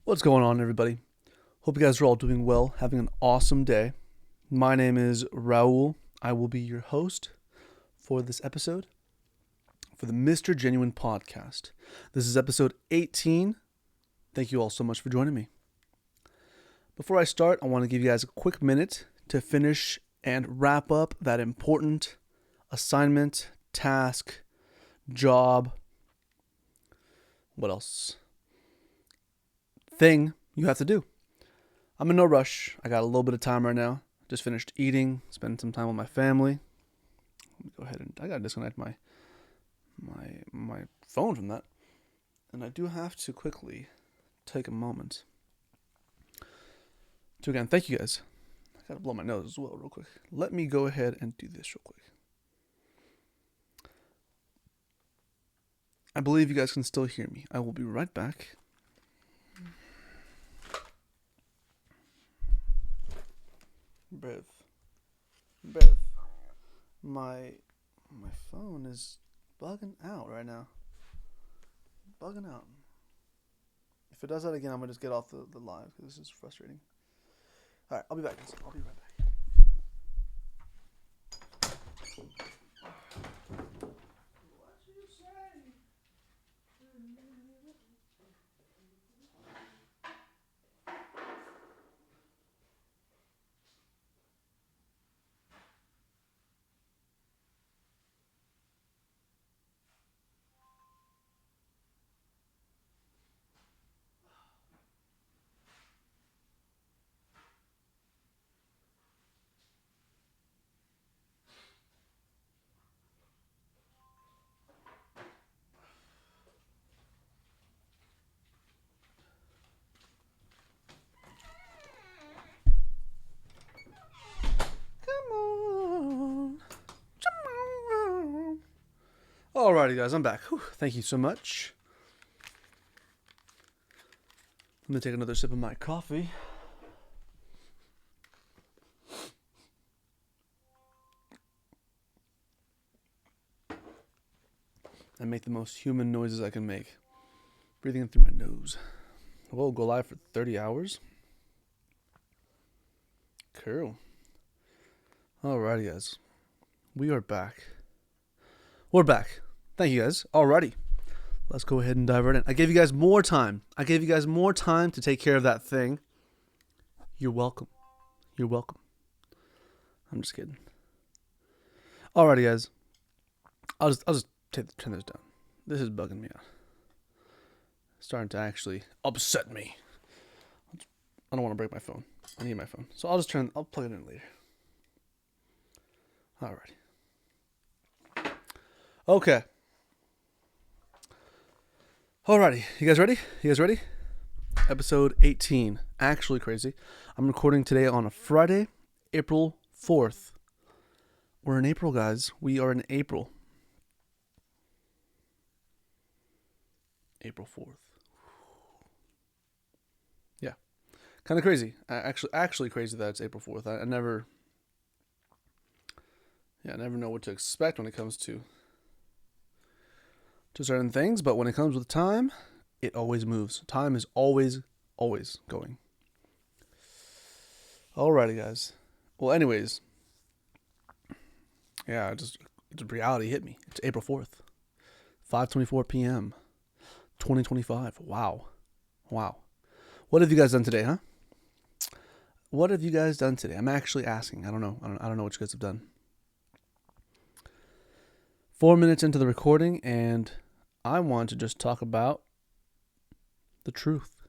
What's going on, everybody? Hope you guys are all doing well, having an awesome day. My name is Raul. I will be your host for this episode for the Mr. Genuine podcast. This is episode 18. Thank you all so much for joining me. Before I start, I want to give you guys a quick minute to finish and wrap up that important assignment, task, job, what else? Thing you have to do. I'm in no rush. I got a little bit of time right now. Just finished eating, spending some time with my family. Let me go ahead and I gotta disconnect my phone from that. And I do have to quickly take a moment to again thank you guys. I gotta blow my nose as well real quick. Let me go ahead and do this real quick. I believe you guys can still hear me. I will be right back. Breath. My phone is bugging out right now. Bugging out. If it does that again, I'm gonna just get off the live because this is frustrating. All right, I'll be back. I'll be right back. What you say? Alrighty, guys, I'm back. Whew, thank you so much. I'm gonna take another sip of my coffee. And make the most human noises I can make. Breathing in through my nose. We'll go live for 30 hours. Cool. Alrighty, guys. We are back. We're back. Thank you, guys. Alrighty. Let's go ahead and dive right in. I gave you guys more time. To take care of that thing. You're welcome. I'm just kidding. Alrighty, guys. I'll just turn this down. This is bugging me out. It's starting to actually upset me. I don't want to break my phone. I need my phone. So I'll plug it in later. Alrighty. Okay. Alrighty. You guys ready? Episode 18. Actually crazy. I'm recording today on a Friday, April 4th. We're in April, guys. We are in April. April 4th. Yeah. Kind of crazy. Actually crazy that it's April 4th. I never know what to expect when it comes to certain things, but when it comes with time, it always moves. Time is always going. Alrighty, guys. Well, anyways, yeah, the reality hit me. It's April 4th, 5:24 p.m., 2025. Wow. What have you guys done today, huh? What have you guys done today? I'm actually asking. I don't know. I don't know what you guys have done. 4 minutes into the recording, and I want to just talk about the truth.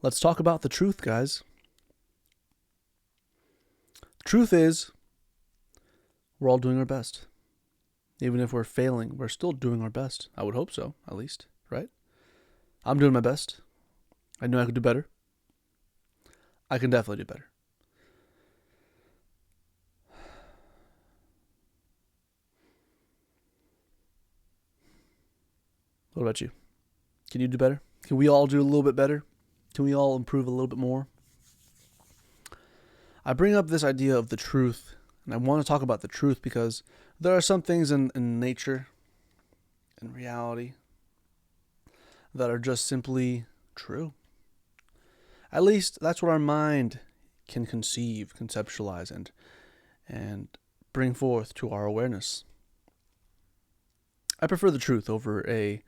Let's talk about the truth, guys. The truth is, we're all doing our best. Even if we're failing, we're still doing our best. I would hope so, at least, right? I'm doing my best. I know I could do better. I can definitely do better. What about you? Can you do better? Can we all do a little bit better? Can we all improve a little bit more? I bring up this idea of the truth, and I want to talk about the truth because there are some things in nature and reality that are just simply true. At least that's what our mind can conceive, conceptualize, and bring forth to our awareness. I prefer the truth over a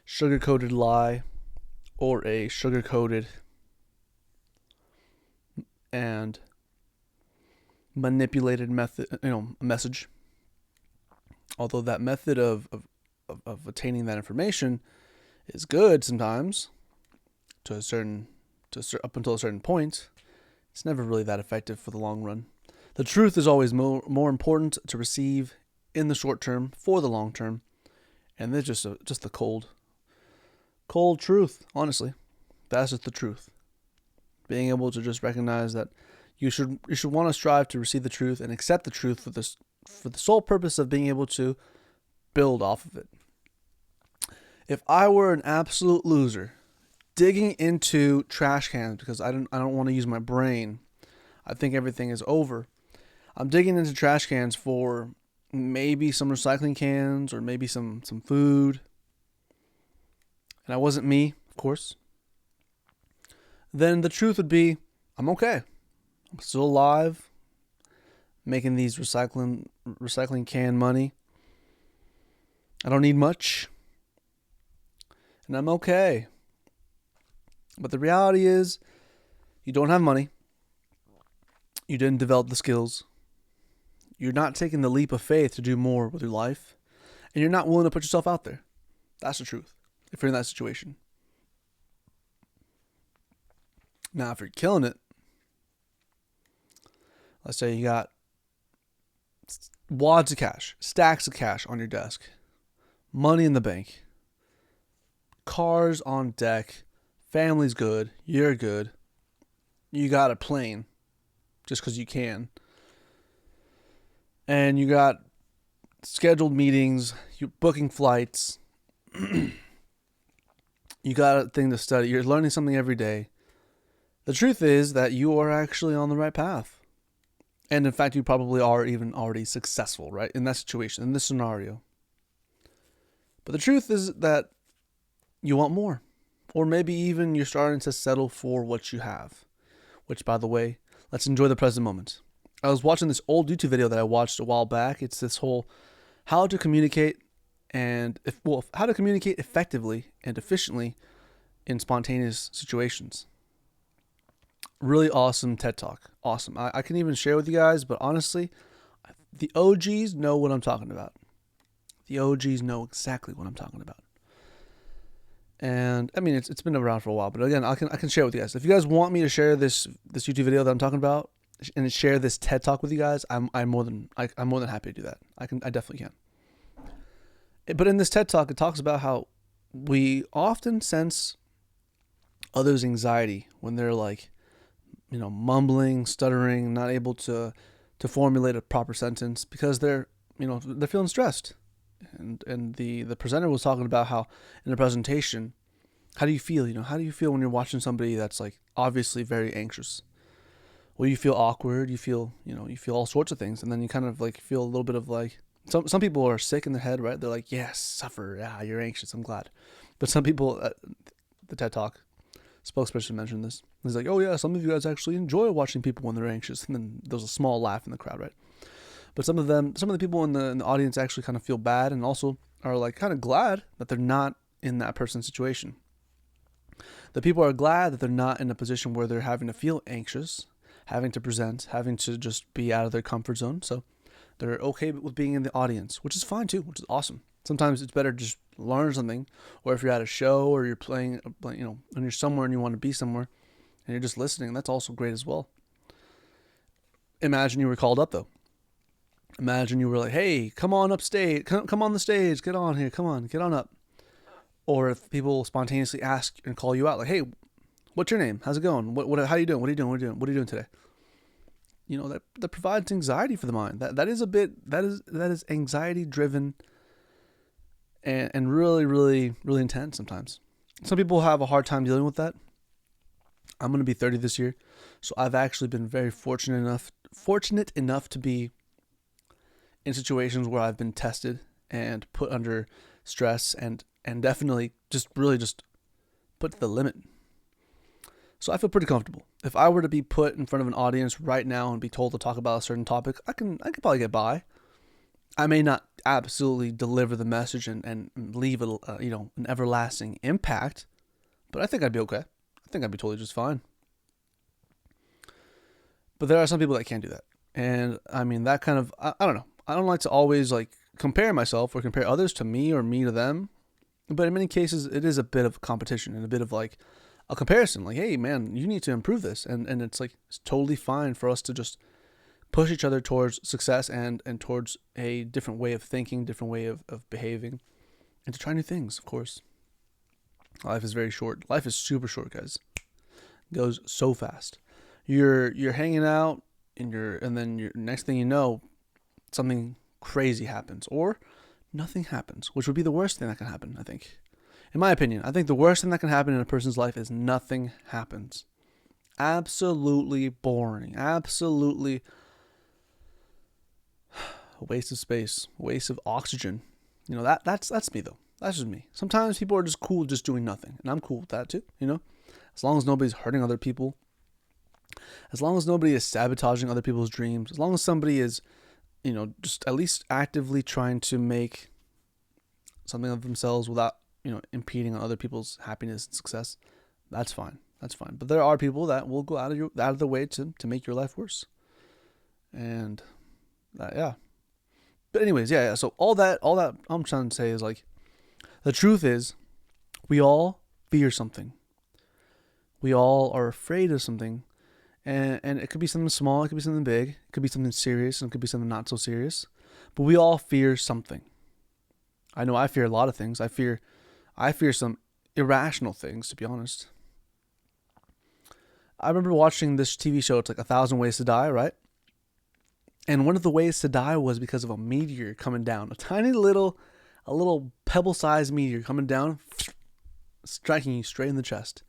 sugar-coated lie or a sugar-coated and manipulated message. Although that method of attaining that information is good sometimes up until a certain point, it's never really that effective for the long run. The truth is always more important to receive in the short term for the long term, and there's just the cold truth. Honestly, that's just the truth. Being able to just recognize that you should want to strive to receive the truth and accept the truth for the sole purpose of being able to build off of it. If I were an absolute loser, digging into trash cans because I don't want to use my brain, I think everything is over. I'm digging into trash cans for maybe some recycling cans or maybe some food. And that wasn't me, of course. Then the truth would be, I'm okay. I'm still alive, making these recycling can money. I don't need much. And I'm okay. But the reality is, you don't have money. You didn't develop the skills. You're not taking the leap of faith to do more with your life. And you're not willing to put yourself out there. That's the truth, if you're in that situation. Now, if you're killing it, let's say you got wads of cash, stacks of cash on your desk, money in the bank, cars on deck, family's good, you're good, you got a plane just because you can, and you got scheduled meetings, you're booking flights, you got a thing to study, you're learning something every day. The truth is that you are actually on the right path. And in fact, you probably are even already successful, right? In that situation, in this scenario. But the truth is that you want more. Or maybe even you're starting to settle for what you have. Which, by the way, let's enjoy the present moment. I was watching this old YouTube video that I watched a while back. It's this whole how to communicate effectively and efficiently in spontaneous situations. Really awesome TED Talk. Awesome. I can even share with you guys, but honestly, the OGs know what I'm talking about. The OGs know exactly what I'm talking about. And I mean, it's been around for a while, but again, I can share with you guys. If you guys want me to share this YouTube video that I'm talking about and share this TED Talk with you guys, I'm more than happy to do that. I definitely can. But in this TED Talk, it talks about how we often sense others' anxiety when they're like, mumbling, stuttering, not able to formulate a proper sentence because they're feeling stressed. And the presenter was talking about how in the presentation, how do you feel? How do you feel when you're watching somebody that's like obviously very anxious? Well, you feel awkward, you feel all sorts of things, and then you kind of like feel a little bit of like some people are sick in the head, right? They're like, yes, suffer, yeah, you're anxious, I'm glad. But some people, the TED Talk spokesperson mentioned this. He's like, oh yeah, some of you guys actually enjoy watching people when they're anxious, and then there's a small laugh in the crowd, right? But some of the people in the audience actually kind of feel bad and also are like kind of glad that they're not in that person's situation. The people are glad that they're not in a position where they're having to feel anxious, having to present, having to just be out of their comfort zone. So they're okay with being in the audience, which is fine too, which is awesome. Sometimes it's better to just learn something, or if you're at a show or you're playing, when you're somewhere and you want to be somewhere and you're just listening, that's also great as well. Imagine you were called up though. Imagine you were like, hey, come on up stage, come on the stage, get on here, come on, get on up. Or if people spontaneously ask and call you out, like, hey, what's your name? How's it going? How are you doing? What are you doing? What are you doing today? That provides anxiety for the mind. That is anxiety driven and really, really, really intense sometimes. Some people have a hard time dealing with that. I'm going to be 30 this year, so I've actually been very fortunate enough to be in situations where I've been tested and put under stress and definitely just put to the limit. So I feel pretty comfortable. If I were to be put in front of an audience right now and be told to talk about a certain topic, I could probably get by. I may not absolutely deliver the message and leave an everlasting impact, but I think I'd be okay. I think I'd be totally just fine. But there are some people that can't do that. And I mean, that kind of, I don't know. I don't like to always like compare myself or compare others to me or me to them. But in many cases, it is a bit of competition and a bit of like a comparison. Like, hey, man, you need to improve this. And it's like, it's totally fine for us to just push each other towards success and towards a different way of thinking, different way of behaving, and to try new things, of course. Life is very short. Life is super short, guys. It goes so fast. You're hanging out and then next thing you know, something crazy happens or nothing happens, which would be the worst thing that can happen, I think. In my opinion, I think the worst thing that can happen in a person's life is nothing happens. Absolutely boring. Absolutely a waste of space, a waste of oxygen. That's me though. That's just me. Sometimes people are just cool just doing nothing, and I'm cool with that too, As long as nobody's hurting other people, as long as nobody is sabotaging other people's dreams, as long as somebody is, just at least actively trying to make something of themselves without, impeding on other people's happiness and success, that's fine. That's fine. But there are people that will go out of the way to make your life worse. And yeah. But anyways, yeah. So all that I'm trying to say is like, the truth is, we all fear something. We all are afraid of something. And it could be something small, it could be something big, it could be something serious, and it could be something not so serious. But we all fear something. I know I fear a lot of things. I fear some irrational things, to be honest. I remember watching this TV show, it's like 1,000 Ways to Die, right? And one of the ways to die was because of a meteor coming down. A little pebble-sized meteor coming down, striking you straight in the chest.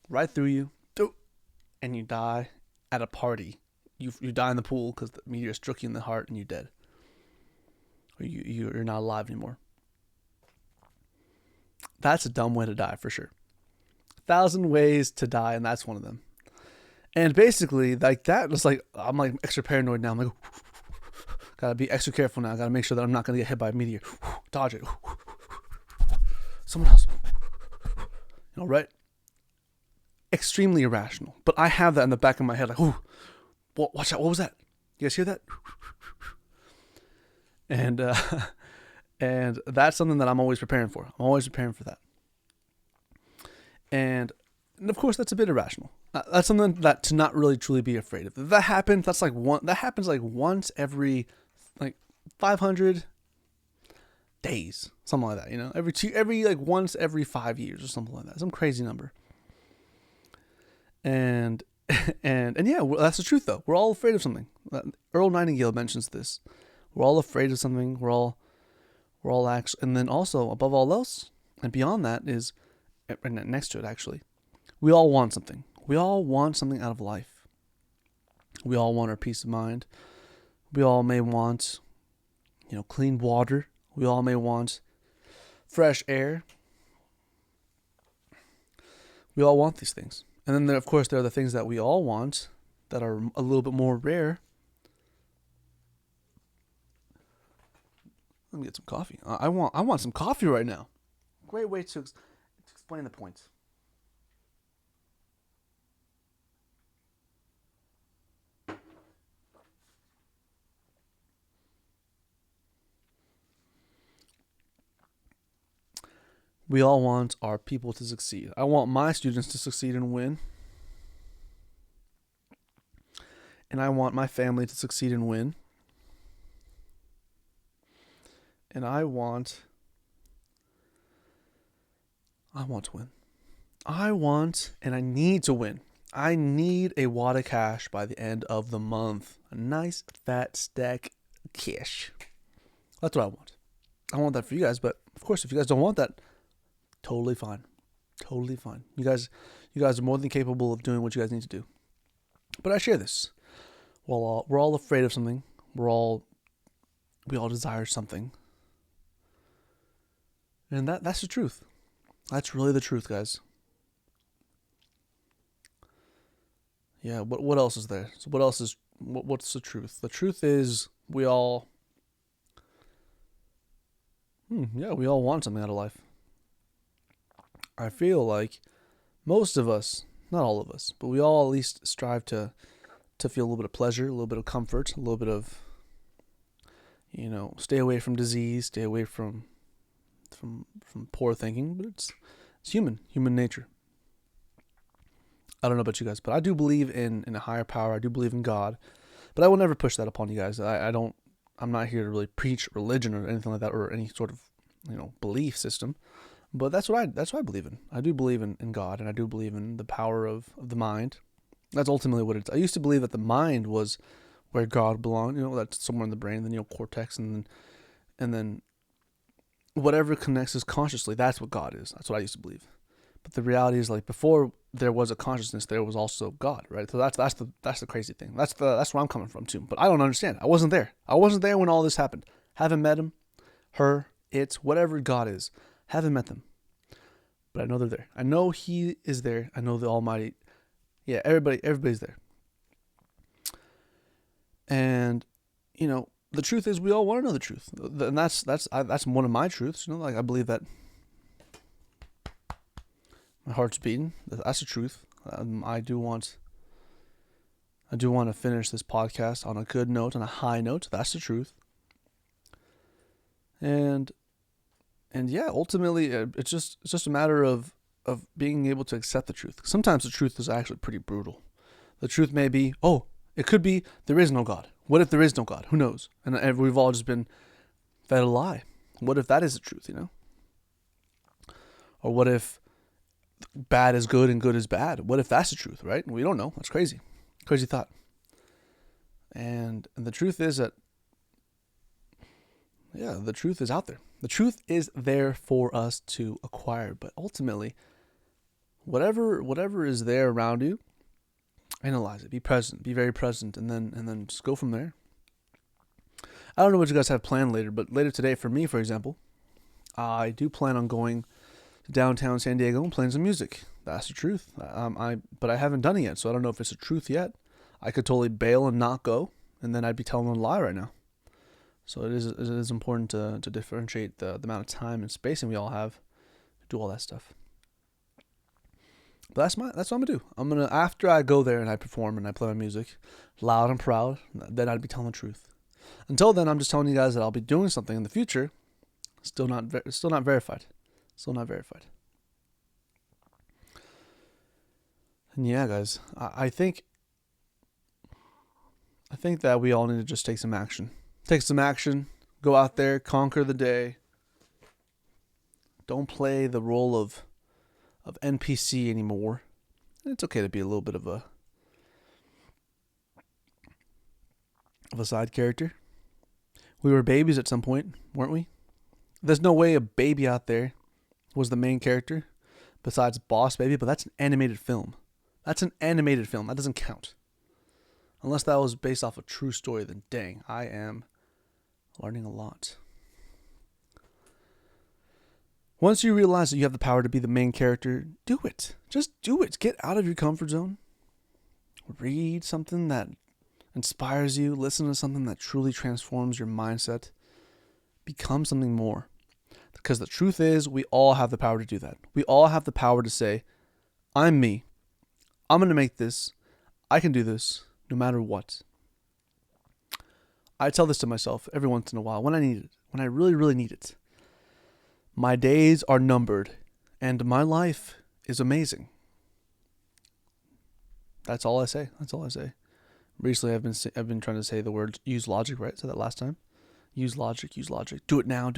Right through you. And you die at a party. You die in the pool because the meteor struck you in the heart and you're dead. Or you're not alive anymore. That's a dumb way to die for sure. 1,000 ways to die, and that's one of them. And basically, like that was like, I'm like extra paranoid now. I'm like, gotta be extra careful now. Gotta make sure that I'm not gonna get hit by a meteor. Dodge it. Someone else. Right? Extremely irrational. But I have that in the back of my head, like, ooh, watch out, what was that? You guys hear that? And and that's something that I'm always preparing for. I'm always preparing for that. And of course, that's a bit irrational. That's something that to not really truly be afraid of. If that happens, that happens like once every like 500 days, something like that. Every once every 5 years or something like that. Some crazy number. And yeah, that's the truth though. We're all afraid of something. Earl Nightingale mentions this. We're all afraid of something. We're all actually, and then also above all else, and beyond that is, and next to it actually, we all want something. We all want something out of life. We all want our peace of mind. We all may want, clean water. We all may want fresh air. We all want these things. And then, of course, there are the things that we all want that are a little bit more rare. Let me get some coffee. I want some coffee right now. Great way to explain the point. We all want our people to succeed. I want my students to succeed and win. And I want my family to succeed and win. And I want to win. I want and I need to win. I need a wad of cash by the end of the month. A nice fat stack of cash. That's what I want. I want that for you guys, but of course, if you guys don't want that, totally fine. Totally fine. You guys are more than capable of doing what you guys need to do. But I share this. Well, we're all afraid of something. We all desire something. And that's the truth. That's really the truth, guys. yeah, what else is there? So what else is what's the truth? The truth is we all we all want something out of life. I feel like most of us, not all of us, but we all at least strive to feel a little bit of pleasure, a little bit of comfort, a little bit of stay away from disease, stay away from poor thinking, but it's human nature. I don't know about you guys, but I do believe in a higher power. I do believe in God, but I will never push that upon you guys. I'm not here to really preach religion or anything like that, or any sort of belief system. But that's what I believe in. I do believe in God, and I do believe in the power of the mind. That's ultimately what it's. I used to believe that the mind was where God belonged. That's somewhere in the brain, the neocortex, and then whatever connects us consciously. That's what God is. That's what I used to believe. But the reality is, like, before there was a consciousness, there was also God, right? So that's the crazy thing. That's where I'm coming from too. But I don't understand. I wasn't there. I wasn't there when all this happened. Haven't met him, her, it, whatever God is. Haven't met them. But I know they're there. I know He is there. I know the Almighty. Yeah, everybody's there. And the truth is, we all want to know the truth, and that's one of my truths. Like, I believe that my heart's beating. That's the truth. I do want to finish this podcast on a good note, on a high note. That's the truth. And yeah, ultimately, it's just a matter of being able to accept the truth. Sometimes the truth is actually pretty brutal. The truth may be, it could be there is no God. What if there is no God? Who knows? And we've all just been fed a lie. What if that is the truth? Or what if bad is good and good is bad? What if that's the truth? Right? We don't know. That's crazy. Crazy thought. And the truth is that, the truth is out there. The truth is there for us to acquire. But ultimately, whatever is there around you, analyze it. Be present. Be very present, and then just go from there. I don't know what you guys have planned later, but later today, for me, for example, I do plan on going to downtown San Diego and playing some music. That's the truth. But I haven't done it yet, so I don't know if it's the truth yet. I could totally bail and not go, and then I'd be telling a lie right now. So it is important to differentiate the amount of time and spacing we all have to do all that stuff. But that's what I'm gonna do. After I go there and I perform and I play my music, loud and proud, then I'd be telling the truth. Until then, I'm just telling you guys that I'll be doing something in the future. Still not verified. Still not verified. And yeah, guys, I think that we all need to just take some action. Take some action. Go out there, conquer the day. Don't play the role of NPC anymore. It's okay to be a little bit of a side character. We were babies at some point, weren't we? There's no way a baby out there was the main character besides Boss Baby, but that's an animated film. That doesn't count. Unless that was based off a true story, then dang, I am learning a lot. Once you realize that you have the power to be the main character, do it. Just do it. Get out of your comfort zone. Read something that inspires you. Listen to something that truly transforms your mindset. Become something more. Because the truth is, we all have the power to do that. We all have the power to say, I'm me. I'm going to make this. I can do this no matter what. I tell this to myself every once in a while when I need it. When I really, really need it. My days are numbered, and my life is amazing. That's all I say. Recently, I've been trying to say the word use logic. Right? I said that last time. Use logic. Do it now.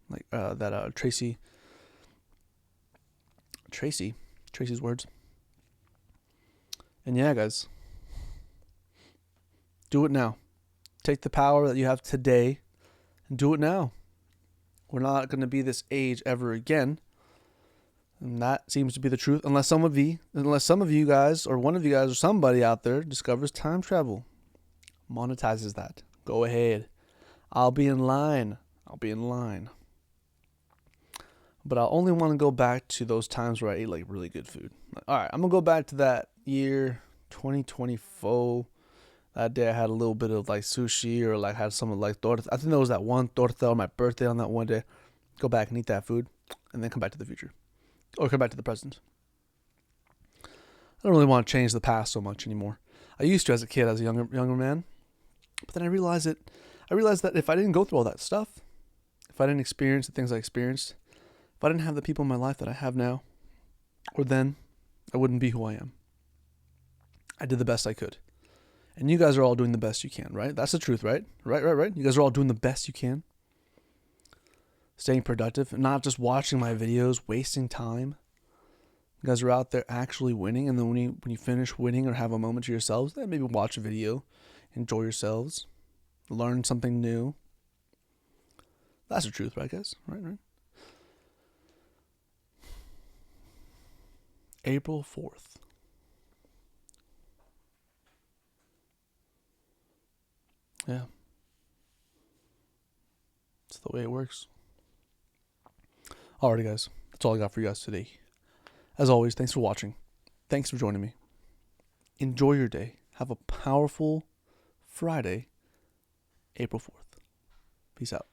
Like that Tracy's words. And yeah, guys, do it now. Take the power that you have today and do it now. We're not going to be this age ever again. And that seems to be the truth. Unless some of you guys, or one of you guys, or somebody out there discovers time travel. Monetizes that. Go ahead. I'll be in line. But I only want to go back to those times where I ate like really good food. All right, I'm going to go back to that year 2024. That day I had a little bit of like sushi or like had some of like torta. I think there was that one torta on my birthday on that one day. Go back and eat that food and then come back to the future. Or come back to the present. I don't really want to change the past so much anymore. I used to as a kid, as a younger man. But then I realized that if I didn't go through all that stuff, if I didn't experience the things I experienced, if I didn't have the people in my life that I have now, or then, I wouldn't be who I am. I did the best I could. And you guys are all doing the best you can, right? That's the truth, right? Right. You guys are all doing the best you can. Staying productive, and not just watching my videos, wasting time. You guys are out there actually winning, and then when you finish winning or have a moment to yourselves, then maybe watch a video, enjoy yourselves, learn something new. That's the truth, right, guys? Right. April 4th. Yeah. That's the way it works. Alrighty, guys. That's all I got for you guys today. As always, thanks for watching. Thanks for joining me. Enjoy your day. Have a powerful Friday, April 4th. Peace out.